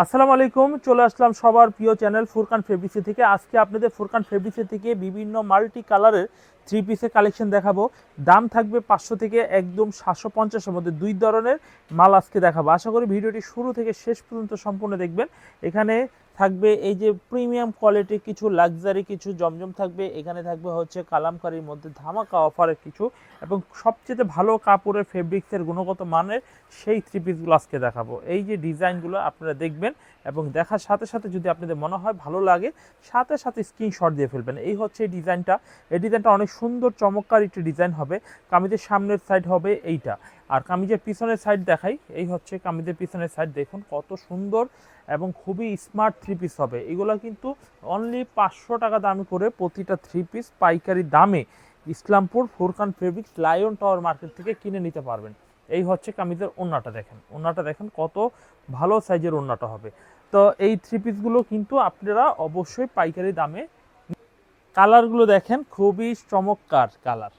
আসসালামু আলাইকুম, চলে আসলাম সবার প্রিয় চ্যানেল ফুরকান ফেব্রিক্সি থেকে। আজকে আপনাদের ফুরকান ফেব্রিক্সি থেকে বিভিন্ন মাল্টি কালারের থ্রি পিসের কালেকশন দেখাবো। দাম থাকবে 500 থেকে একদম 750-এর মধ্যে, দুই ধরনের মাল আজকে দেখাবো। আশা করি ভিডিওটি শুরু থেকে শেষ পর্যন্ত সম্পূর্ণ দেখবেন। এখানে থাকবে এই যে প্রিমিয়াম কোয়ালিটির কিছু, লাক্সারি কিছু জমজম থাকবে, এখানে থাকবে হচ্ছে কালামকারীর মধ্যে ধামাকা অফারের কিছু, এবং সবচেয়ে ভালো কাপড়ের ফেব্রিক্সের গুণগত মানের সেই থ্রি পিসগুলো আজকে দেখাবো। এই যে ডিজাইনগুলো আপনারা দেখবেন এবং দেখার সাথে সাথে যদি আপনাদের মনে হয় ভালো লাগে, সাথে সাথে স্ক্রিনশট দিয়ে ফেলবেন। এই হচ্ছে এই ডিজাইনটা। এই ডিজাইনটা অনেক সুন্দর চমৎকার একটি ডিজাইন হবে। কামিজের সামনের সাইড হবে এইটা, আর কামিজের পিছনের সাইড দেখাই। এই হচ্ছে কামিজের পিছনের সাইড, দেখুন কত সুন্দর এবং খুবই স্মার্ট থ্রি পিস হবে। এগুলো কিন্তু অনলি 500 টাকা দামে করে প্রতিটা থ্রি পিস পাইকারি দামে Islampur Furqan fabrics lion tower market থেকে কিনে নিতে পারবেন। এই হচ্ছে কামিজের ওড়নাটা দেখেন, ওড়নাটা দেখেন কত ভালো সাইজের ওড়নাটা হবে। তো এই থ্রি পিসগুলো কিন্তু আপনারা অবশ্যই পাইকারি দামে। কালারগুলো দেখেন খুবই চমৎকার কালার।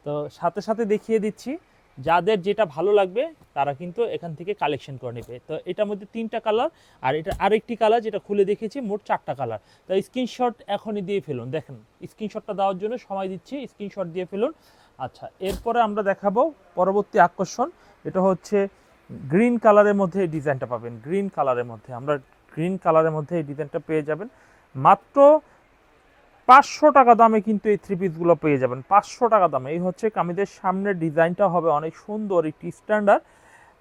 তো সাথে সাথে দেখিয়ে দিচ্ছি, যাদের যেটা ভালো লাগবে তারা কিন্তু এখান থেকে কালেকশন করে নেবে। তো এটার মধ্যে 3টা কালার, আর এটা আরেকটি কালার যেটা খুলে দেখেছি, মোট 4টা কালার। তো স্ক্রিনশট এখনই দিয়ে ফেলুন। দেখেন স্ক্রিনশটটা দেওয়ার জন্য সময় দিচ্ছি, স্ক্রিনশট দিয়ে ফেলুন। আচ্ছা, এরপরে আমরা দেখাবো পরবর্তী আকর্ষণ। এটা হচ্ছে গ্রিন কালারের মধ্যে এই ডিজাইনটা পাবেন। গ্রিন কালারের মধ্যে আমরা গ্রিন কালারের মধ্যে এই ডিজাইনটা পেয়ে যাবেন মাত্র 500 টাকা দামে। কিন্তু এই থ্রি পিসগুলো পেয়ে যাবেন 500 টাকা দামে। এই হচ্ছে কামিজের সামনের ডিজাইনটা হবে অনেক সুন্দর, একটি স্ট্যান্ডার্ড।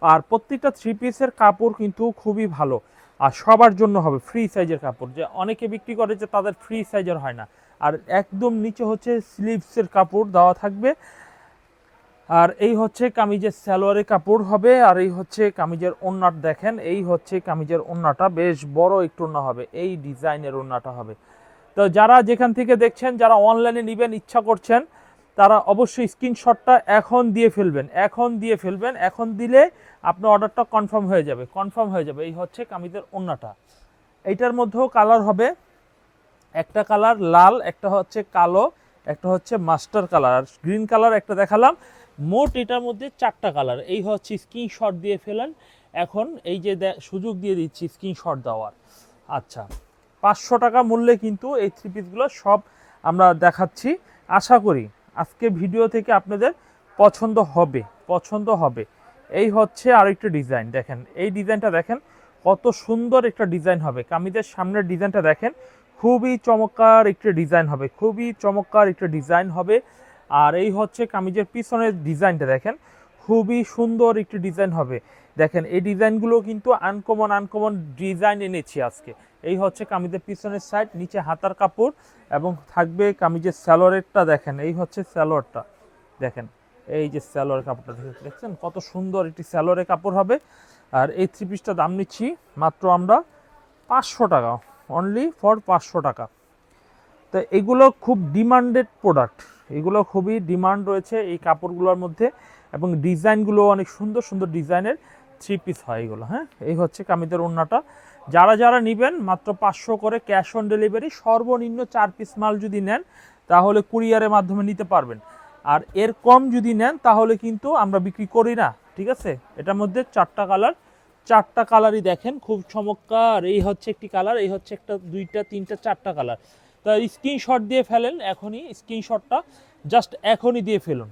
আর প্রত্যেকটা থ্রি পিসের কাপড় কিন্তু খুবই ভালো, আর সবার জন্য হবে ফ্রি সাইজের কাপড়। যে অনেকে বিক্রি করে যে তাদের ফ্রি সাইজের হয় না। আর একদম নিচে হচ্ছে স্লিভসের কাপড় দেওয়া থাকবে। আর এই হচ্ছে কামিজের সালোয়ারের কাপড় হবে। আর এই হচ্ছে কামিজের ওড়নাটা দেখেন, এই হচ্ছে কামিজের ওড়নাটা বেশ বড় একটু ওড়না হবে, এই ডিজাইনের ওড়নাটা হবে। তো যারা যেখান থেকে দেখছেন, যারা অনলাইনে নেবেন ইচ্ছা করছেন, তারা অবশ্যই স্ক্রিনশটটা এখন দিয়ে ফেলবেন, এখন দিয়ে ফেলবেন। এখন দিলে আপনার অর্ডারটা কনফার্ম হয়ে যাবে, কনফার্ম হয়ে যাবে। এই হচ্ছে কামিজের ওড়নাটা। এইটার মধ্যেও কালার হবে, একটা কালার লাল, একটা হচ্ছে কালো, একটা হচ্ছে মাস্টার কালার, আর গ্রিন কালার একটা দেখালাম। মোট এটার মধ্যে 4টা কালার। এই হচ্ছে স্ক্রিনশট দিয়ে ফেলেন এখন। এই যে সুযোগ দিয়ে দিচ্ছি স্ক্রিনশট দেওয়ার। আচ্ছা, 500 টাকা মূল্যে কিন্তু এই থ্রি পিসগুলো সব আমরা দেখাচ্ছি। আশা করি আজকে ভিডিও থেকে আপনাদের পছন্দ হবে, পছন্দ হবে। এই হচ্ছে আরেকটা ডিজাইন, দেখেন এই ডিজাইনটা দেখেন কত সুন্দর একটা ডিজাইন হবে। কামিজের সামনের ডিজাইনটা দেখেন, খুবই চমৎকার একটা ডিজাইন হবে, খুবই চমৎকার একটা ডিজাইন হবে। আর এই হচ্ছে কামিজের পিছনের ডিজাইনটা দেখেন, খুবই সুন্দর একটি ডিজাইন হবে। দেখেন এই ডিজাইনগুলো কিন্তু আনকমন আনকমন ডিজাইন এনেছি আজকে। এই হচ্ছে কামিজের পিছনের সাইড, নিচে হাতার কাপড়, এবং থাকবে কামিজের স্যালোয়ারটা দেখেন। এই হচ্ছে স্যালোয়ারটা দেখেন, এই যে স্যালোয়ার কাপড়টা দেখছেন কত সুন্দর একটি স্যালোয়ারের কাপড় হবে। আর এই থ্রি পিসটা দাম নিচ্ছি মাত্র আমরা 500 টাকা, অনলি ফর 500 টাকা। তো এগুলো খুব ডিমান্ডেড প্রোডাক্ট, এগুলো খুবই ডিমান্ড রয়েছে এই কাপড়গুলোর মধ্যে, এবং ডিজাইনগুলো অনেক সুন্দর সুন্দর ডিজাইনের থ্রি পিস হয় এগুলো। হ্যাঁ, এই হচ্ছে কামিজের ওড়নাটা। যারা যারা নেবেন মাত্র 500 করে ক্যাশ অন ডেলিভারি। সর্বনিম্ন 4 পিস মাল যদি নেন তাহলে কুরিয়ারের মাধ্যমে নিতে পারবেন। আর এর কম যদি নেন তাহলে কিন্তু আমরা বিক্রি করি না, ঠিক আছে। এটার মধ্যে 4টা কালার, 4টা কালারই দেখেন খুব চমৎকার। এই হচ্ছে একটি কালার, এই হচ্ছে একটা, 2টা, 3টা, 4টা কালার। তো স্ক্রিনশট দিয়ে ফেলেন এখনই, স্ক্রিনশটটা জাস্ট এখনই দিয়ে ফেলুন।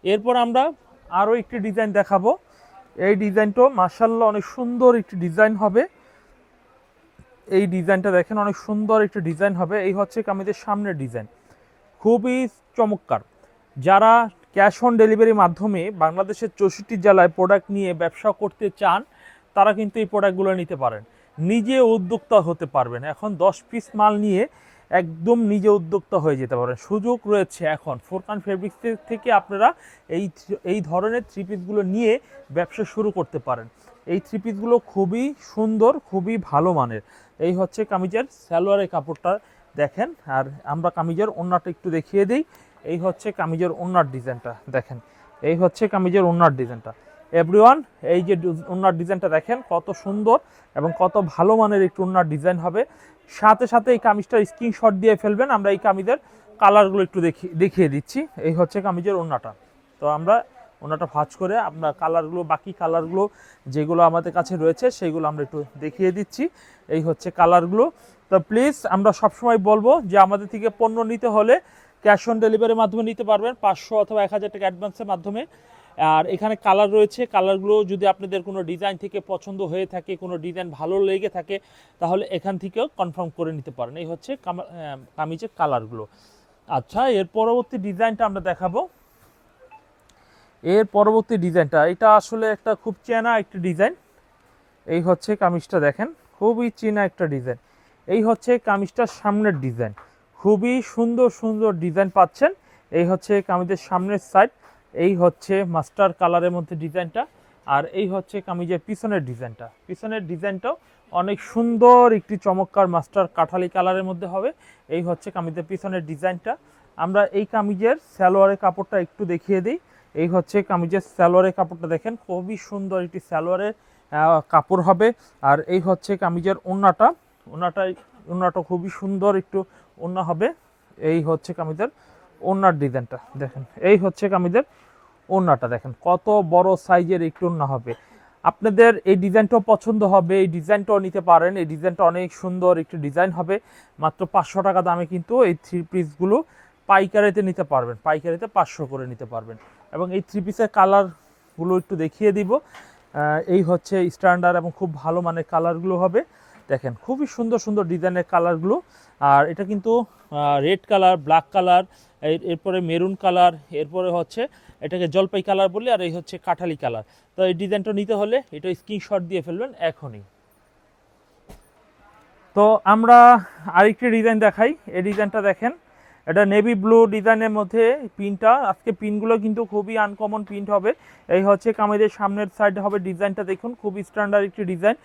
এরপর আমরা আরও একটি ডিজাইন দেখাবো। এই ডিজাইনটাও মাশাআল্লাহ অনেক সুন্দর একটি ডিজাইন হবে। এই ডিজাইনটা দেখেন অনেক সুন্দর একটি ডিজাইন হবে। এই হচ্ছে কামিজের সামনের ডিজাইন, খুবই চমৎকার। যারা ক্যাশ অন ডেলিভারির মাধ্যমে বাংলাদেশের 64 জেলায় প্রোডাক্ট নিয়ে ব্যবসা করতে চান, তারা কিন্তু এই প্রোডাক্টগুলো নিতে পারেন। নিজে উদ্যোক্তা হতে পারবেন। এখন 10 পিস মাল নিয়ে একদম নিজে উদ্যোক্তা হয়ে যেতে পারেন, সুযোগ রয়েছে এখন। ফুরকান ফেব্রিক্স থেকে আপনারা এই ধরনের থ্রি পিসগুলো নিয়ে ব্যবসা শুরু করতে পারেন। এই থ্রি পিসগুলো খুবই সুন্দর, খুবই ভালো মানের। এই হচ্ছে কামিজের সালোয়ারের কাপড়টা দেখেন। আর আমরা কামিজের ওড়নাটা একটু দেখিয়ে দিই। এই হচ্ছে কামিজের ওড়নার ডিজাইনটা দেখেন, এই হচ্ছে কামিজের ওড়নার ডিজাইনটা। এভরিওয়ান, এই যে ওড়নার ডিজাইনটা দেখেন কত সুন্দর এবং কত ভালো মানের একটু ওড়নার ডিজাইন হবে। সাথে সাথে এই কামিজটার স্ক্রিনশট দিয়ে ফেলবেন। আমরা এই কামিজের কালারগুলো একটু দেখিয়ে দিচ্ছি। এই হচ্ছে কামিজের ওড়নাটা। তো আমরা ওনাটা ভাঁজ করে আমরা কালারগুলো, বাকি কালারগুলো যেগুলো আমাদের কাছে রয়েছে সেইগুলো আমরা একটু দেখিয়ে দিচ্ছি। এই হচ্ছে কালারগুলো। তো প্লিজ আমরা সবসময় বলবো যে আমাদের থেকে পণ্য নিতে হলে ক্যাশ অন ডেলিভারির মাধ্যমে নিতে পারবেন, 500 অথবা 1000 টাকা অ্যাডভান্সের মাধ্যমে। আর এখানে কালার রয়েছে, কালারগুলো যদি আপনাদের কোনো ডিজাইন থেকে পছন্দ হয়ে থাকে, কোনো ডিজাইন ভালো লেগে থাকে, তাহলে এখান থেকেও কনফার্ম করে নিতে পারেন। এই হচ্ছে কামিজের কালারগুলো। আচ্ছা, এর পরবর্তী ডিজাইনটা আমরা দেখাবো। এর পরবর্তী ডিজাইনটা, এটা আসলে একটা খুব চেনা একটা ডিজাইন। এই হচ্ছে কামিজটা দেখেন, খুবই চেনা একটা ডিজাইন। এই হচ্ছে কামিজটার সামনের ডিজাইন, খুবই সুন্দর সুন্দর ডিজাইন পাচ্ছেন। এই হচ্ছে কামিজের সামনের সাইড, এই হচ্ছে মাস্টার কালারের মধ্যে ডিজাইনটা। আর এই হচ্ছে কামিজের পিছনের ডিজাইনটা। পিছনের ডিজাইনটাও অনেক সুন্দর একটি চমৎকার মাস্টার কাঠালি কালারের মধ্যে হবে। এই হচ্ছে কামিজের পিছনের ডিজাইনটা। আমরা এই কামিজের সালোয়ারের কাপড়টা একটু দেখিয়ে দিই। এই হচ্ছে কামিজের সালোয়ারের কাপড়টা দেখেন, খুবই সুন্দর একটি সালোয়ারের কাপড় হবে। আর এই হচ্ছে কামিজের ওড়নাটা খুবই সুন্দর একটু ওড়না হবে। এই হচ্ছে কামিজের ওড়নার ডিজাইনটা দেখেন। এই হচ্ছে কামিজের ওড়নাটা দেখেন, কত বড় সাইজের একটু ওড়না হবে। আপনাদের এই ডিজাইনটাও পছন্দ হবে, এই ডিজাইনটাও নিতে পারেন। এই ডিজাইনটা অনেক সুন্দর একটি ডিজাইন হবে। মাত্র 500 টাকা দামে কিন্তু এই থ্রি পিসগুলো পাইকারিতে নিতে পারবেন, পাইকারিতে 500 করে নিতে পারবেন। এবং এই থ্রি পিসের কালারগুলো একটু দেখিয়ে দিব। এই হচ্ছে স্ট্যান্ডার্ড এবং খুব ভালো মানের কালারগুলো হবে। দেখেন খুবই সুন্দর সুন্দর ডিজাইনের কালারগুলো। আর এটা কিন্তু রেড কালার, ব্ল্যাক কালার, এরপরে মেরুন কালার, এরপরে হচ্ছে এটাকে জলপাই কালার বলি, আর এই হচ্ছে কাঠালি কালার। তো এই ডিজাইনটা নিতে হলে এটা স্ক্রিনশট দিয়ে ফেলবেন এখনই। তো আমরা আরেকটি ডিজাইন দেখাই। এই ডিজাইনটা দেখেন, এটা নেভি ব্লু ডিজাইনের মধ্যে প্রিন্টটা। আজকে প্রিন্টগুলো কিন্তু খুবই আনকমন প্রিন্ট হবে। এই হচ্ছে কামিজের সামনের সাইডে হবে ডিজাইনটা, দেখুন খুবই স্ট্যান্ডার্ড একটি ডিজাইন।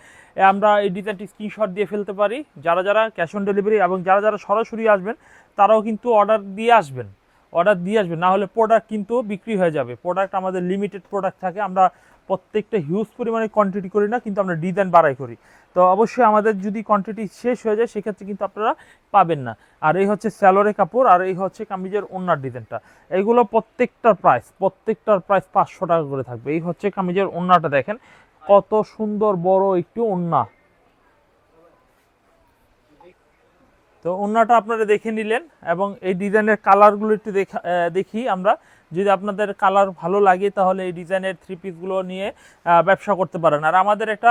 আমরা এই ডিজাইনটি স্ক্রিনশট দিয়ে ফেলতে পারি। যারা যারা ক্যাশ অন ডেলিভারি এবং যারা যারা সরাসরি আসবেন তারাও কিন্তু অর্ডার দিয়ে আসবেন, না হলে প্রোডাক্ট কিন্তু বিক্রি হয়ে যাবে। প্রোডাক্ট আমাদের লিমিটেড প্রোডাক্ট থাকে, আমরা প্রত্যেকটা হিউজ পরিমাণে কোয়ান্টিটি করি না, কিন্তু আমরা ডিজাইন বাড়াই করি। তো অবশ্যই আমাদের যদি কোয়ান্টিটি শেষ হয়ে যায় সেক্ষেত্রে কিন্তু আপনারা পাবেন না। আর এই হচ্ছে স্যালোরে কাপড়, আর এই হচ্ছে কামিজের ওড়নার ডিজাইনটা। এইগুলো প্রত্যেকটার প্রাইস 500 টাকা করে থাকবে। এই হচ্ছে কামিজের ওড়নাটা দেখেন, কত সুন্দর বড় একটু ওড়না। তো ওড়নাটা আপনারা দেখে নিলেন এবং এই ডিজাইনের কালারগুলো একটু দেখি আমরা। যদি আপনাদের কালার ভালো লাগে তাহলে এই ডিজাইনের থ্রি পিসগুলো নিয়ে ব্যবসা করতে পারেন। আর আমাদের একটা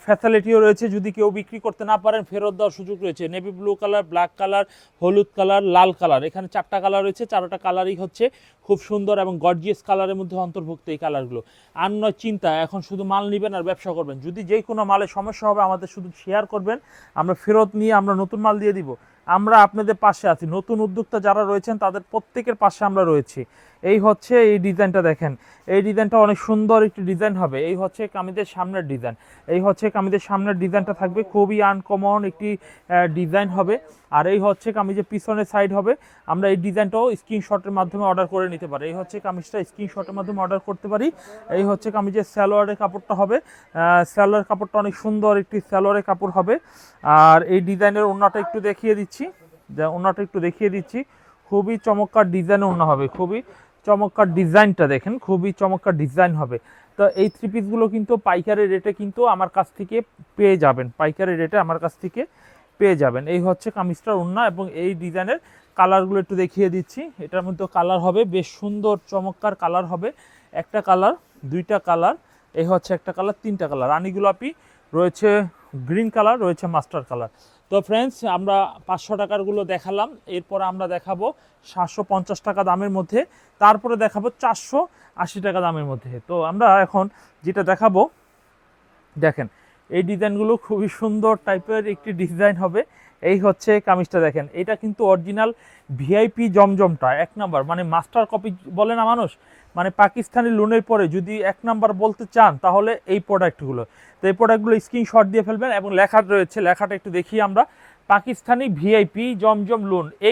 ফ্যাসিলিটিও রয়েছে, যদি কেউ বিক্রি করতে না পারেন ফেরত দেওয়ার সুযোগ রয়েছে। Navy blue colour, black colour, হলুদ কালার, লাল কালার, এখানে 4টা কালার রয়েছে। 4টা কালারই হচ্ছে খুব সুন্দর এবং গর্জিয়াস কালারের মধ্যে অন্তর্ভুক্ত এই কালারগুলো। আর নয় চিন্তা, এখন শুধু মাল নেবেন আর ব্যবসা করবেন। যদি যে কোনো মালের সমস্যা হবে আমাদের শুধু শেয়ার করবেন, আমরা ফেরত নিয়ে আমরা নতুন মাল দিয়ে দিব। আমরা আপনাদের পাশে আছি। নতুন উদ্যোক্তা যারা রয়েছেন তাদের প্রত্যেকের পাশে আমরা রয়েছি। এই হচ্ছে এই ডিজাইনটা দেখেন, এই ডিজাইনটা অনেক সুন্দর একটি ডিজাইন হবে। এই হচ্ছে কামিজের সামনের ডিজাইন। এই হচ্ছে কামিজের সামনের ডিজাইনটা থাকবে, খুবই আনকমন একটি ডিজাইন হবে। আর এই হচ্ছে কামিজের পিছনের সাইড হবে। আমরা এই ডিজাইনটাও স্ক্রিনশটের মাধ্যমে অর্ডার করে নিতে পারি। এই হচ্ছে কামিজটা স্ক্রিনশটের মাধ্যমে অর্ডার করতে পারি। এই হচ্ছে কামিজের সালোয়ারের কাপড়টা হবে। সালোয়ার কাপড়টা অনেক সুন্দর একটি সালোয়ারের কাপড় হবে। আর এই ডিজাইনের ওড়নাটা একটু দেখিয়ে দিচ্ছি। খুবই চমৎকার ডিজাইনের ওড়না হবে, খুবই চমৎকার ডিজাইনটা দেখেন, খুবই চমৎকার ডিজাইন হবে। তো এই থ্রি পিসগুলো কিন্তু পাইকারি রেটে কিন্তু আমার কাছ থেকে পেয়ে যাবেন, এই হচ্ছে কামিজটার ওড়না। এবং এই ডিজাইনের কালারগুলো একটু দেখিয়ে দিচ্ছি। এটার মধ্যে কালার হবে, বেশ সুন্দর চমৎকার কালার হবে। একটা কালার, দুইটা কালার, এই হচ্ছে একটা কালার, 3টা কালার। রানী গোলাপি রয়েছে, গ্রিন কালার রয়েছে, মাস্টার কালার। তো ফ্রেন্ডস, আমরা 500 টাকারগুলো দেখালাম। এরপর আমরা দেখাবো 750 টাকা দামের মধ্যে, তারপরে দেখাবো 480 টাকা দামের মধ্যে। তো আমরা এখন যেটা দেখাবো, দেখেন এই ডিজাইনগুলো খুবই সুন্দর টাইপের একটি ডিজাইন হবে। এই হচ্ছে কামিজটা দেখেন, এটা কিন্তু অরিজিনাল ভিআইপি জমজমটা 1 নাম্বার, মানে মাস্টার কপি বলে না মানুষ, মানে পাকিস্তানি লোনের পরে যদি 1 নাম্বার বলতে চান তাহলে এই প্রোডাক্টগুলো। তো এই প্রোডাক্টগুলো স্ক্রিনশট দিয়ে ফেলবেন এবং লেখা রয়েছে, লেখাটা একটু দেখি আমরা। Pakistani VIP Zamzam loan A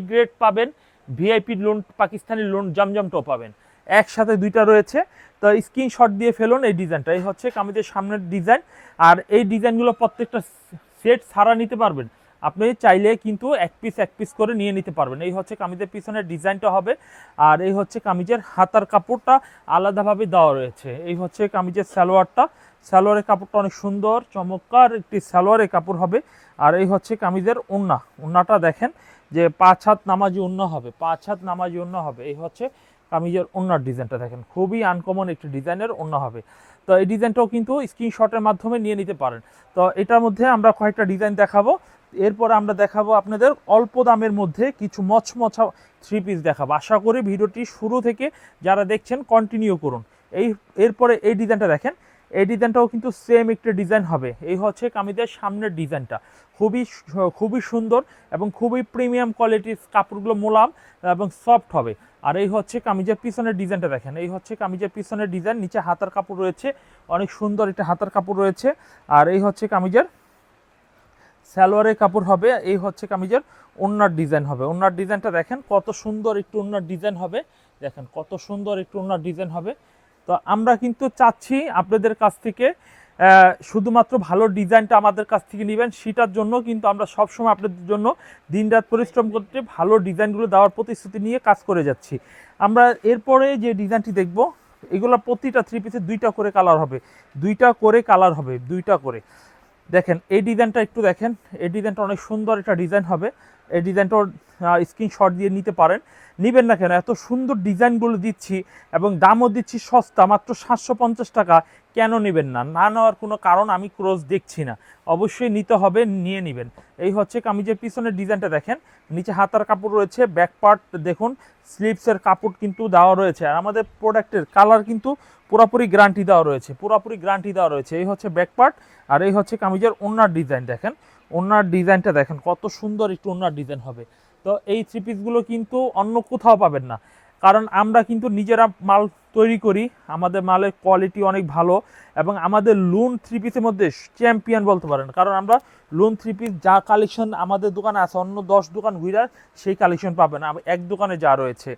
grade পাবেন, ভিআইপি লোন পাকিস্তানি লোন জমজমটাও পাবেন, একসাথে 2টা রয়েছে। তো স্ক্রিনশট দিয়ে ফেলুন এই ডিজাইনটা। এই হচ্ছে কামিজের সামনের ডিজাইন। আর এই ডিজাইনগুলো প্রত্যেকটা সেট ছাড়া নিতে পারবেন। আপনি চাইলে কিন্তু এক পিস করে নিয়ে নিতে পারবেন। এই হচ্ছে কামিজের পিছনের ডিজাইনটা হবে, আর এই হচ্ছে কামিজের হাতার কাপড়টা আলাদাভাবে দেওয়া রয়েছে। এই হচ্ছে কামিজের সালোয়ারটা, সালোয়ারের কাপড়টা অনেক সুন্দর চমৎকার একটি সালোয়ারের কাপড় হবে। আর এই হচ্ছে কামিজের ওড়নাটা দেখেন যে 5 হাত নামাজি ওড়না হবে, 5 হাত নামাজি ওড়না হবে। এই হচ্ছে কামিজের ওড়নার ডিজাইনটা দেখেন, খুবই আনকমন একটি ডিজাইনের ওড়না হবে। তো এই ডিজাইনটাও কিন্তু স্ক্রিনশটের মাধ্যমে নিয়ে নিতে পারেন। তো এটার মধ্যে আমরা কয়েকটা ডিজাইন দেখাবো, এরপরে আমরা দেখাবো আপনাদের অল্প দামের মধ্যে কিছু মচমচা 3 পিস দেখাবো। আশা করি ভিডিওটি শুরু থেকে যারা দেখছেন কন্টিনিউ করুন। এরপরে এই ডিজাইনটা দেখেন, এই ডিজাইনটাও কিন্তু সেম একটা ডিজাইন হবে। এই হচ্ছে কামিজের সামনের ডিজাইনটা, খুবই সুন্দর এবং খুবই প্রিমিয়াম কোয়ালিটির, কাপড়গুলো মোলাম এবং সফট হবে। আর এই হচ্ছে কামিজের পিছনের ডিজাইনটা দেখেন, এই হচ্ছে কামিজের পিছনের ডিজাইন, নিচে হাতার কাপড় রয়েছে, অনেক সুন্দর একটা হাতার কাপড় রয়েছে। আর এই হচ্ছে কামিজের সালোয়ারের কাপড় হবে। এই হচ্ছে কামিজের ওড়নার ডিজাইন হবে। ওড়নার ডিজাইনটা দেখেন কত সুন্দর একটু ওড়নার ডিজাইন হবে, দেখেন কত সুন্দর একটু ওড়নার ডিজাইন হবে। তো আমরা কিন্তু চাচ্ছি আপনাদের কাছ থেকে শুধুমাত্র ভালো ডিজাইনটা আমাদের কাছ থেকে নেবেন, সেটার জন্য কিন্তু আমরা সবসময় আপনাদের জন্য দিনরাত পরিশ্রম করতে ভালো ডিজাইনগুলো দেওয়ার প্রতিশ্রুতি নিয়ে কাজ করে যাচ্ছি। আমরা এরপরে যে ডিজাইনটি দেখব, এগুলো প্রতিটা 3 পিসে 2টা করে কালার হবে, 2টা করে কালার হবে, 2টা করে। দেখেন এই ডিজাইনটা একটু দেখেন, এই ডিজাইনটা অনেক সুন্দর একটা ডিজাইন হবে। এই ডিজাইনটা স্ক্রিনশট দিয়ে নিতে পারেন। নেবেন না কেন, এত সুন্দর ডিজাইনগুলো দিচ্ছি এবং দামও দিচ্ছি সস্তা, মাত্র 750 টাকা। কেন নেবেন না? না নেওয়ার কোনো কারণ আমি ক্রস দেখছি না, অবশ্যই নিতে হবে, নিয়ে নেবেন। এই হচ্ছে কামিজের পিছনের ডিজাইনটা দেখেন, নিচে হাতার কাপড় রয়েছে, ব্যাক পার্ট দেখুন, স্লিভসের কাপড় কিন্তু দেওয়া রয়েছে। আর আমাদের প্রোডাক্টের কালার কিন্তু পুরোপুরি গ্যারান্টি দেওয়া রয়েছে, পুরোপুরি গ্যারান্টি দেওয়া রয়েছে। এই হচ্ছে ব্যাক পার্ট, আর এই হচ্ছে কামিজের ওড়নার ডিজাইন দেখেন, ওড়নার ডিজাইনটা দেখেন কত সুন্দর একটু ওড়নার ডিজাইন হবে। তো এই 3 পিসগুলো কিন্তু অন্য কোথাও পাবেন না, কারণ আমরা কিন্তু নিজেরা মাল তৈরি করি, আমাদের মালের কোয়ালিটি অনেক ভালো এবং আমাদের লুন 3 পিসের মধ্যে চ্যাম্পিয়ন বলতে পারেন। কারণ আমরা লুন 3 পিস যা কালেকশন আমাদের দোকানে আছে, অন্য 10 দোকান ঘুরে সেই কালেকশন পাবেন না, এক দোকানে যা রয়েছে।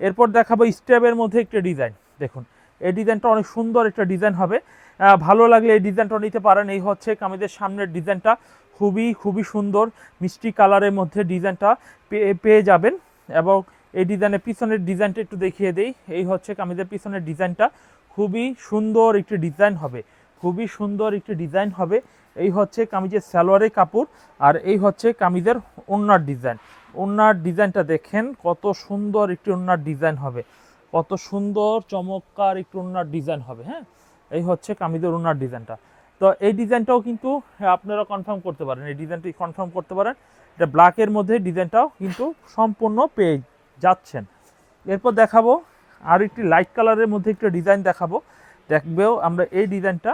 এরপর দেখাবো স্টেপের মধ্যে একটা ডিজাইন, দেখুন এই ডিজাইনটা অনেক সুন্দর একটা ডিজাইন হবে, ভালো লাগলে এই ডিজাইনটা নিতে পারেন। এই হচ্ছে কামিজের সামনের ডিজাইনটা, খুবই সুন্দর মিষ্টি কালারের মধ্যে ডিজাইনটা পেয়ে যাবেন। এবং এই ডিজাইনের পিছনের ডিজাইনটা একটু দেখিয়ে দেই। এই হচ্ছে কামিজের পিছনের ডিজাইনটা, খুবই সুন্দর একটি ডিজাইন হবে, খুবই সুন্দর একটি ডিজাইন হবে। এই হচ্ছে কামিজের সালোয়ারের কাপড়, আর এই হচ্ছে কামিজের ওড়নার ডিজাইন। ওড়নার ডিজাইনটা দেখেন কত সুন্দর একটি ওড়নার ডিজাইন হবে, কত সুন্দর চমৎকার একটু ওড়নার ডিজাইন হবে। হ্যাঁ, এই হচ্ছে কামিজের ওড়নার ডিজাইনটা। তো এই ডিজাইনটাও কিন্তু আপনারা কনফার্ম করতে পারেন, এই ডিজাইনটি কনফার্ম করতে পারেন। এটা ব্ল্যাকের মধ্যে ডিজাইনটাও কিন্তু সম্পূর্ণ পেয়ে যাচ্ছেন। এরপর দেখাবো আর একটি লাইট কালারের মধ্যে একটা ডিজাইন দেখবেও আমরা এই ডিজাইনটা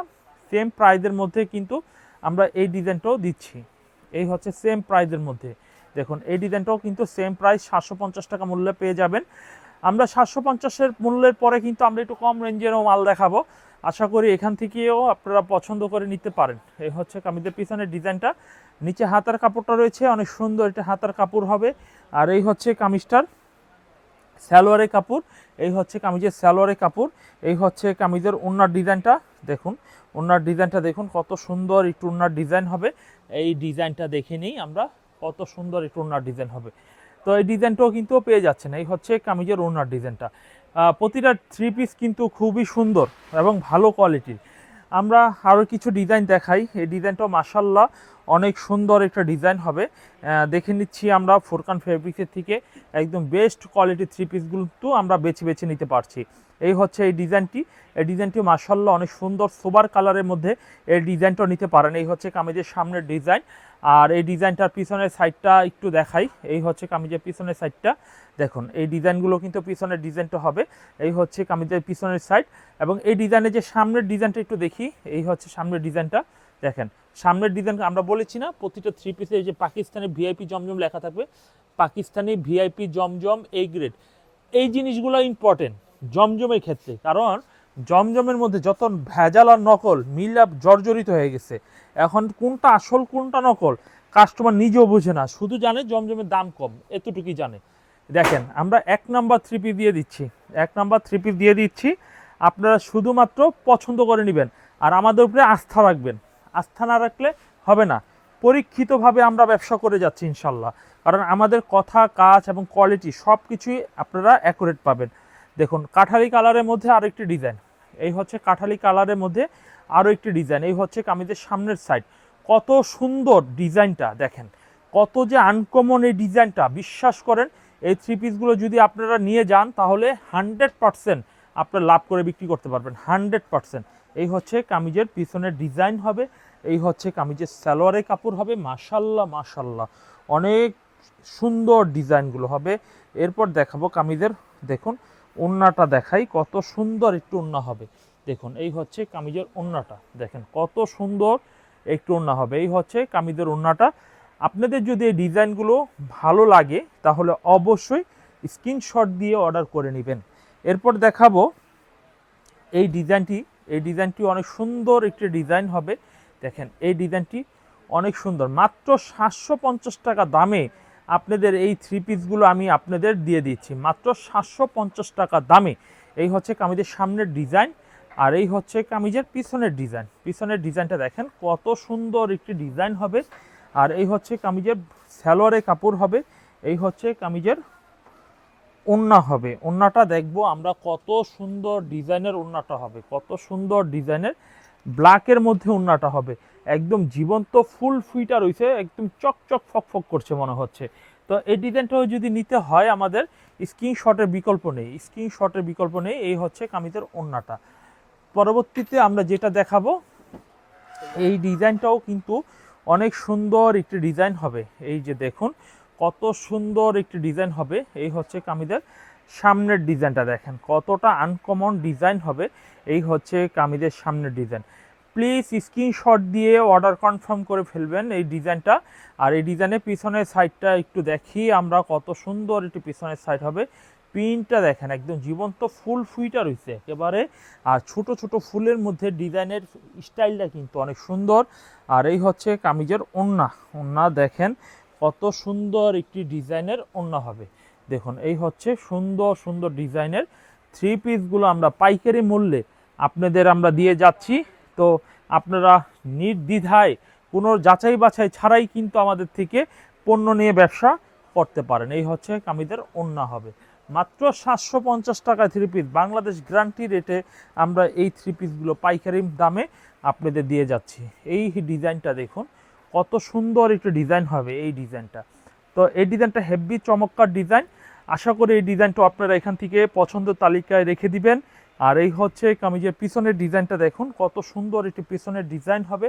সেম প্রাইজের মধ্যে কিন্তু আমরা এই ডিজাইনটাও দিচ্ছি। এই হচ্ছে সেম প্রাইজের মধ্যে, দেখুন এই ডিজাইনটাও কিন্তু সেম প্রাইস 750 টাকা মূল্যে পেয়ে যাবেন। আমরা 750-এর মূল্যের পরে কিন্তু আমরা একটু কম রেঞ্জেরও মাল দেখাবো, আশা করি এখান থেকেও আপনারা পছন্দ করে নিতে পারেন। এই হচ্ছে কামিজের পিছনের ডিজাইনটা, নিচে হাতার কাপড়টা রয়েছে, অনেক সুন্দর এটা হাতার কাপড় হবে। আর এই হচ্ছে কামিজটার সালোয়ারের কাপড়, এই হচ্ছে কামিজের সালোয়ারের কাপড়। এই হচ্ছে কামিজের ওড়নার ডিজাইনটা দেখুন, ওড়নার ডিজাইনটা দেখুন কত সুন্দর একটু ওড়নার ডিজাইন হবে। এই ডিজাইনটা দেখে নিই আমরা, কত সুন্দর একটু ওড়নার ডিজাইন হবে। তো এই ডিজাইনটাও কিন্তু পেয়ে যাচ্ছেন। এই হচ্ছে কামিজের ওড়নার ডিজাইনটা, প্রতিটা 3 পিস কিন্তু খুবই সুন্দর এবং ভালো কোয়ালিটির। আমরা আরও কিছু ডিজাইন দেখাই, এই ডিজাইনটাও মাশাআল্লাহ অনেক সুন্দর একটা ডিজাইন হবে। দেখে নিচ্ছি আমরা ফুরকান ফেব্রিক্সের থেকে একদম বেস্ট কোয়ালিটির 3 পিসগুলো তো আমরা বেছে নিতে পারছি। এই হচ্ছে এই ডিজাইনটি মাশাআল্লাহ অনেক সুন্দর সোবার কালারের মধ্যে এই ডিজাইনটা নিতে পারেন। এই হচ্ছে কামিজের সামনের ডিজাইন, আর এই ডিজাইনটার পিছনের সাইডটা একটু দেখাই। এই হচ্ছে কামিজের পিছনের সাইডটা দেখুন, এই ডিজাইনগুলো কিন্তু পিছনের ডিজাইনটা হবে। এই হচ্ছে কামিজের পিছনের সাইড, এবং এই ডিজাইনের যে সামনের ডিজাইনটা একটু দেখি। এই হচ্ছে সামনের ডিজাইনটা দেখেন, সামনের ডিজাইন আমরা বলেছি না প্রতিটা 3 পিসে এই যে পাকিস্তানি ভিআইপি জমজম লেখা থাকবে, Pakistani VIP Zamzam A grade. এই জিনিসগুলো ইম্পর্টেন্ট জমজমের ক্ষেত্রে, কারণ জমজমের মধ্যে যত ভেজাল আর নকল মিলাপ জর্জরিত হয়ে গেছে। এখন কোনটা আসল কোনটা নকল কাস্টমার নিজেও বোঝে না, শুধু জানে জমজমের দাম কম, এতটুকুই জানে। দেখেন আমরা 1 নাম্বার 3 পিস দিয়ে দিচ্ছি, 1 নাম্বার 3 পিস দিয়ে দিচ্ছি। আপনারা শুধুমাত্র পছন্দ করে নেবেন আর আমাদের উপরে আস্থা রাখবেন, আস্থা না রাখলে হবে না। পরীক্ষিতভাবে আমরা ব্যবসা করে যাচ্ছি ইনশাল্লাহ, কারণ আমাদের কথা, কাজ এবং কোয়ালিটি সব কিছুই আপনারা অ্যাকুরেট পাবেন। দেখুন কাঠালি কালারের মধ্যে আরও একটি ডিজাইন, এই হচ্ছে কাঠালি কালারের মধ্যে আরও একটি ডিজাইন, এই হচ্ছে কামিজের সামনের সাইড। কত সুন্দর ডিজাইনটা দেখেন, কত যে আনকমন এই ডিজাইনটা। বিশ্বাস করেন এই থ্রি পিসগুলো যদি আপনারা নিয়ে যান তাহলে 100% আপনারা লাভ করে বিক্রি করতে পারবেন, 100%। এই হচ্ছে কামিজের পিছনের ডিজাইন হবে, এই হচ্ছে কামিজের সালোয়ারের কাপড় হবে। মাশাল্লাহ মাশাল্লাহ, অনেক সুন্দর ডিজাইনগুলো হবে। এরপর দেখাবো কামিজের, দেখুন ওড়নাটা দেখাই, কত সুন্দর একটু ওড়না হবে। দেখুন এই হচ্ছে কামিজের ওড়নাটা, দেখেন কত সুন্দর একটু ওড়না হবে। এই হচ্ছে কামিজের ওড়নাটা। আপনাদের যদি এই ডিজাইনগুলো ভালো লাগে তাহলে অবশ্যই স্ক্রিনশট দিয়ে অর্ডার করে নেবেন। এরপর দেখাবো এই ডিজাইনটি অনেক সুন্দর একটি ডিজাইন হবে। দেখেন এই ডিজাইনটি অনেক সুন্দর, মাত্র 750 টাকা দামে আপনাদের এই থ্রি পিসগুলো আমি আপনাদের দিয়ে দিচ্ছি, মাত্র 750 টাকা দামে। এই হচ্ছে কামিজের সামনের ডিজাইন, আর এই হচ্ছে কামিজের পিছনের ডিজাইন। পিছনের ডিজাইনটা দেখেন কত সুন্দর একটি ডিজাইন হবে। আর এই হচ্ছে কামিজের সালোয়ারের কাপড় হবে, এই হচ্ছে কামিজের ওড়না হবে। ওড়নাটা দেখবো আমরা কত সুন্দর ডিজাইনের ওড়নাটা হবে, কত সুন্দর ডিজাইনের ব্ল্যাকের মধ্যে ওড়নাটা হবে, একদম জীবন্ত ফুল ফিটা রয়েছে, একদম চকচক ফকফক করছে মনে হচ্ছে। তো এই ডিজাইনটাও যদি নিতে হয় আমাদের স্ক্রিনশটের বিকল্প নেই, স্ক্রিনশটের বিকল্প নেই। এই হচ্ছে কামিজের ওড়নাটা। পরবর্তীতে আমরা যেটা দেখাবো এই ডিজাইনটাও কিন্তু অনেক সুন্দর একটি ডিজাইন হবে। এই যে দেখুন কত সুন্দর একটি ডিজাইন হবে। এই হচ্ছে কামিজের সামনের ডিজাইনটা, দেখেন কতটা আনকমন ডিজাইন হবে। এই হচ্ছে কামিজের সামনের ডিজাইন। প্লিজ স্ক্রিনশট দিয়ে অর্ডার কনফার্ম করে ফেলবেন এই ডিজাইনটা। আর এই ডিজাইনের পিছনের সাইডটা একটু দেখি আমরা, কত সুন্দর একটি পিছনের সাইড হবে। প্রিন্টটা দেখেন একদম জীবন্ত ফুল ফুইটা রয়েছে একেবারে, আর ছোট ছোট ফুলের মধ্যে ডিজাইনের স্টাইলটা কিন্তু অনেক সুন্দর। আর এই হচ্ছে কামিজের ওড়না দেখেন কত সুন্দর একটি ডিজাইনের ওড়না হবে। দেখুন এই হচ্ছে সুন্দর সুন্দর ডিজাইনের থ্রি পিসগুলো আমরা পাইকারি মূল্যে আপনাদের আমরা দিয়ে যাচ্ছি। তো আপনারা নির্দ্বিধায় কোনো যাচাই বাছাই ছাড়াই কিন্তু আমাদের থেকে পণ্য নিয়ে ব্যবসা করতে পারেন। এই হচ্ছে কামিজের ওড়না হবে, মাত্র 750 টাকা থ্রি পিস, বাংলাদেশ গ্যারান্টি রেটে আমরা এই থ্রি পিসগুলো পাইকারি দামে আপনাদের দিয়ে যাচ্ছি। এই ডিজাইনটা দেখুন কত সুন্দর একটি ডিজাইন হবে এই ডিজাইনটা। তো এই ডিজাইনটা হেভি চমৎকার ডিজাইন। আশা করি এই ডিজাইনটা আপনারা এখান থেকে পছন্দের তালিকায় রেখে দিবেন। আর এই হচ্ছে কামিজের পিছনের ডিজাইনটা দেখুন কত সুন্দর একটি পিছনের ডিজাইন হবে।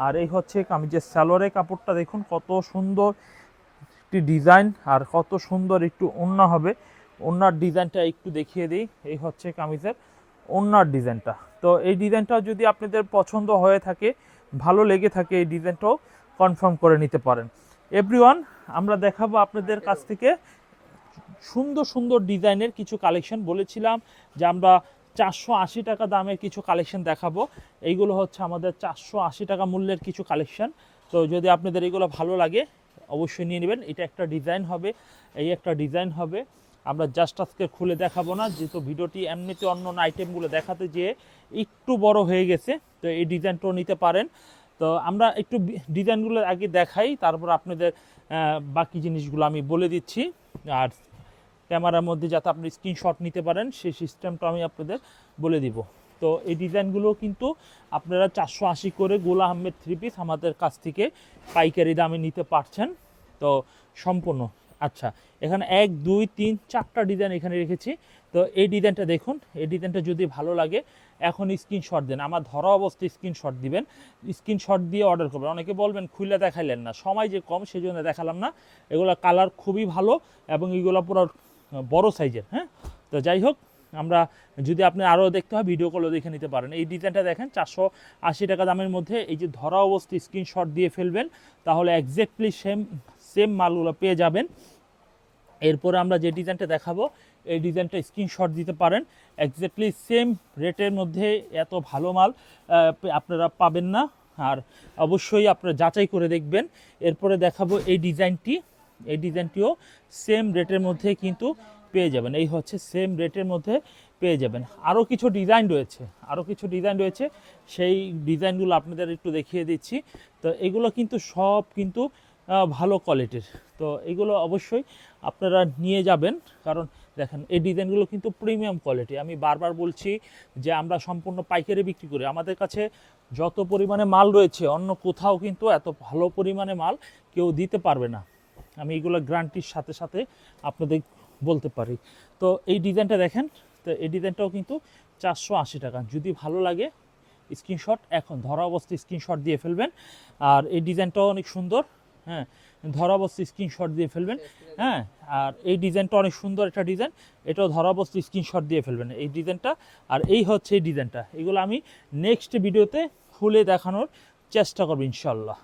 আর এই হচ্ছে কামিজের সালোয়ারের কাপড়টা দেখুন কত সুন্দর একটি ডিজাইন, আর কত সুন্দর একটু ওড়না হবে। ওড়নার ডিজাইনটা একটু দেখিয়ে দিই, এই হচ্ছে কামিজের ওড়নার ডিজাইনটা। তো এই ডিজাইনটা যদি আপনাদের পছন্দ হয়ে থাকে, ভালো লেগে থাকে, এই ডিজাইনটাও কনফার্ম করে নিতে পারেন। এভরিওয়ান, আমরা দেখাবো আপনাদের কাছ থেকে সুন্দর সুন্দর ডিজাইনের কিছু কালেকশন। বলেছিলাম যে আমরা 480 টাকা দামের কিছু কালেকশন দেখাবো। এইগুলো হচ্ছে আমাদের 480 টাকা মূল্যের কিছু কালেকশন। তো যদি আপনাদের এগুলো ভালো লাগে অবশ্যই নিয়ে নেবেন। এটা একটা ডিজাইন হবে, এই একটা ডিজাইন হবে। আমরা জাস্ট আজকে খুলে দেখাবো না, যেহেতু ভিডিওটি এমনিতে অন্য আইটেমগুলো দেখাতে যেয়ে একটু বড় হয়ে গেছে। তো এই ডিজাইনটাও নিতে পারেন। তো আমরা একটু ডিজাইনগুলো আগে দেখাই, তারপর আপনাদের বাকি জিনিসগুলো আমি বলে দিচ্ছি। আর ক্যামেরার মধ্যে যাতে আপনি স্ক্রিনশট নিতে পারেন সেই সিস্টেমটা আমি আপনাদের বলে দিব। তো এই ডিজাইনগুলো কিন্তু আপনারা 480 করে গোলা আহমেদ থ্রি পিস আমাদের কাছ থেকে পাইকারি দামে নিতে পারছেন। তো সম্পূর্ণ আচ্ছা, এখানে 1 2 3 4টা ডিজাইন এখানে রেখেছি। তো এই ডিজাইনটা দেখুন, এই ডিজাইনটা যদি ভালো লাগে এখন স্ক্রিনশট দেন, আমার ধরা অবস্থায় স্ক্রিনশট দিবেন, স্ক্রিনশট দিয়ে অর্ডার করবেন। অনেকে বলবেন খুলে দেখাইলেন না, সময় যে কম সেই জন্য দেখালাম না। এগুলো কালার খুবই ভালো এবং এগুলো পুরো বড় সাইজের। হ্যাঁ, তো যাই হোক, আমরা যদি আপনি আরও দেখতে হয় ভিডিও কলও দেখে নিতে পারেন। এই ডিজাইনটা দেখেন 480 টাকা দামের মধ্যে, এই যে ধরা অবস্থায় স্ক্রিনশট দিয়ে ফেলবেন, তাহলে এক্স্যাক্টলি সেম মালগুলো পেয়ে যাবেন। এরপরে আমরা যে ডিজাইনটা দেখাবো এই ডিজাইনটা স্ক্রিনশট দিতে পারেন। এক্স্যাক্টলি সেম রেটের মধ্যে এত ভালো মাল আপনারা পাবেন না, আর অবশ্যই আপনারা যাচাই করে দেখবেন। এরপরে দেখাবো এই ডিজাইনটিও সেম রেটের মধ্যে কিন্তু পেয়ে যাবেন। এই হচ্ছে সেম রেটের মধ্যে পেয়ে যাবেন। আরও কিছু ডিজাইন রয়েছে, সেই ডিজাইনগুলো আপনাদের একটু দেখিয়ে দিচ্ছি। তো এগুলো কিন্তু সব কিন্তু ভালো কোয়ালিটির। তো এগুলো অবশ্যই আপনারা নিয়ে যাবেন, কারণ দেখেন এই ডিজাইনগুলো কিন্তু প্রিমিয়াম কোয়ালিটি। আমি বারবার বলছি যে আমরা সম্পূর্ণ পাইকারি বিক্রি করি, আমাদের কাছে যত পরিমাণে মাল রয়েছে অন্য কোথাও কিন্তু এত ভালো পরিমাণে মাল কেউ দিতে পারবে না। আমি এগুলো গ্যারান্টির সাথে সাথে আপনাদের বলতে পারি। তো এই ডিজাইনটা দেখেন, তো এই ডিজাইনটাও কিন্তু 480 টাকা। যদি ভালো লাগে স্ক্রিনশট এখন ধরা অবস্থায় স্ক্রিনশট দিয়ে ফেলবেন। আর এই ডিজাইনটাও অনেক সুন্দর, হ্যাঁ, ধরা অবস্থায় স্ক্রিনশট দিয়ে ফেলবেন। হ্যাঁ, আর এই ডিজাইনটা অনেক সুন্দর একটা ডিজাইন, এটাও ধরা অবস্থায় স্ক্রিনশট দিয়ে ফেলবেন এই ডিজাইনটা। আর এই হচ্ছে এই ডিজাইনটা, এগুলো আমি নেক্সট ভিডিওতে খুলে দেখানোর চেষ্টা করব ইনশাল্লাহ।